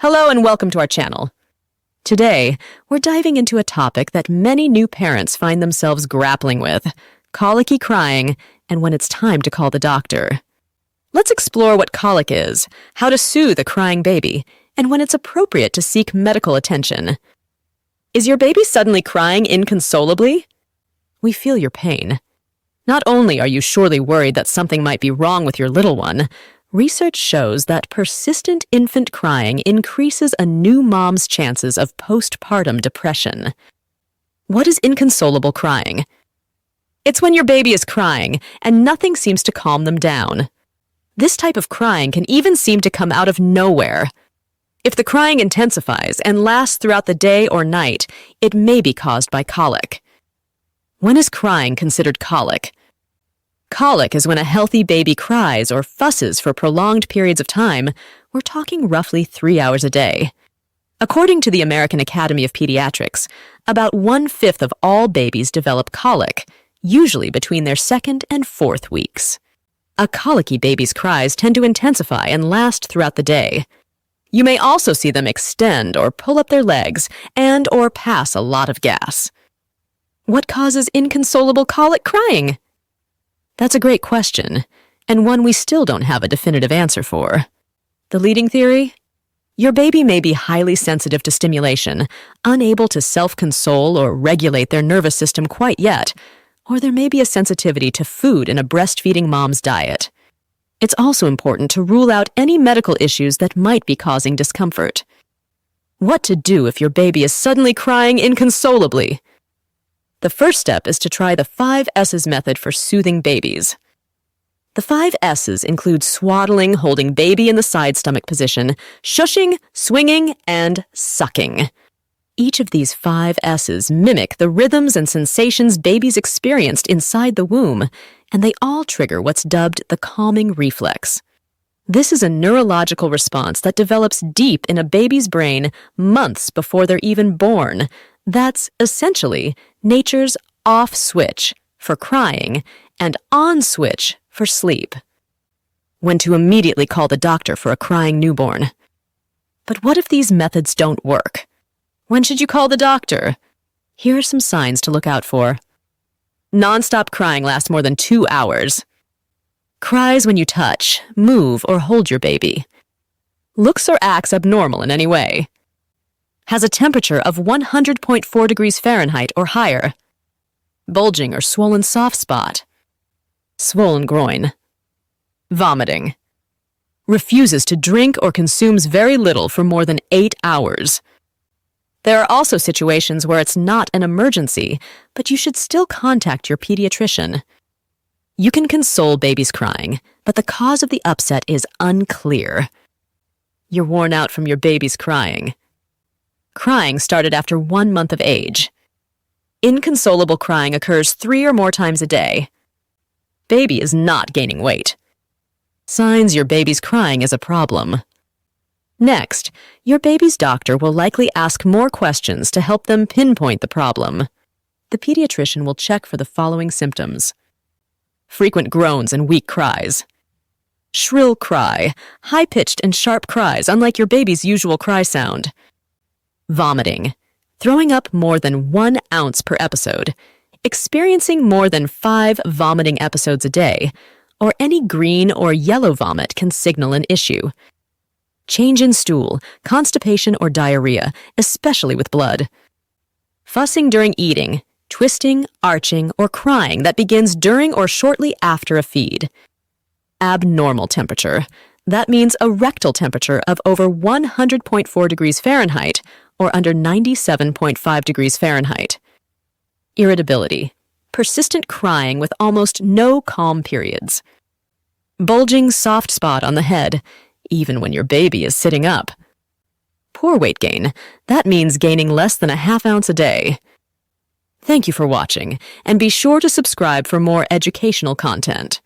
Hello and welcome to our channel. Today, we're diving into a topic that many new parents find themselves grappling with, colicky crying, and when it's time to call the doctor. Let's explore what colic is, how to soothe a crying baby, and when it's appropriate to seek medical attention. Is your baby suddenly crying inconsolably? We feel your pain. Not only are you surely worried that something might be wrong with your little one, research shows that persistent infant crying increases a new mom's chances of postpartum depression. What is inconsolable crying? It's when your baby is crying and nothing seems to calm them down. This type of crying can even seem to come out of nowhere. If the crying intensifies and lasts throughout the day or night, it may be caused by colic. When is crying considered colic? Colic is when a healthy baby cries or fusses for prolonged periods of time. We're talking roughly 3 hours a day. According to the American Academy of Pediatrics, about 1/5 of all babies develop colic, usually between their 2nd and 4th weeks. A colicky baby's cries tend to intensify and last throughout the day. You may also see them extend or pull up their legs or pass a lot of gas. What causes inconsolable colic crying? That's a great question, and one we still don't have a definitive answer for. The leading theory? Your baby may be highly sensitive to stimulation, unable to self-console or regulate their nervous system quite yet, or there may be a sensitivity to food in a breastfeeding mom's diet. It's also important to rule out any medical issues that might be causing discomfort. What to do if your baby is suddenly crying inconsolably? The first step is to try the 5 S's method for soothing babies. The 5 S's include swaddling, holding baby in the side stomach position, shushing, swinging, and sucking. Each of these 5 S's mimic the rhythms and sensations babies experienced inside the womb, and they all trigger what's dubbed the calming reflex. This is a neurological response that develops deep in a baby's brain months before they're even born. That's essentially nature's off switch for crying and on switch for sleep. When to immediately call the doctor for a crying newborn. But what if these methods don't work? When should you call the doctor? Here are some signs to look out for. Non-stop crying lasts more than 2 hours. Cries when you touch, move, or hold your baby. Looks or acts abnormal in any way. Has a temperature of 100.4 degrees Fahrenheit or higher. Bulging or swollen soft spot. Swollen groin. Vomiting. Refuses to drink or consumes very little for more than 8 hours. There are also situations where it's not an emergency, but you should still contact your pediatrician. You can console babies crying, but the cause of the upset is unclear. You're worn out from your baby's crying. Crying started after 1 month of age. Inconsolable crying occurs 3 or more times a day. Baby is not gaining weight. Signs your baby's crying is a problem. Next, your baby's doctor will likely ask more questions to help them pinpoint the problem. The pediatrician will check for the following symptoms: frequent groans and weak cries, shrill cry, high-pitched and sharp cries unlike your baby's usual cry sound, vomiting, throwing up more than 1 ounce per episode, experiencing more than 5 vomiting episodes a day, or any green or yellow vomit can signal an issue. Change in stool, constipation or diarrhea, especially with blood. Fussing during eating, twisting, arching, or crying that begins during or shortly after a feed. Abnormal temperature. That means a rectal temperature of over 100.4 degrees Fahrenheit or under 97.5 degrees Fahrenheit. Irritability. Persistent crying with almost no calm periods. Bulging soft spot on the head, even when your baby is sitting up. Poor weight gain. That means gaining less than a ½ ounce a day. Thank you for watching, and be sure to subscribe for more educational content.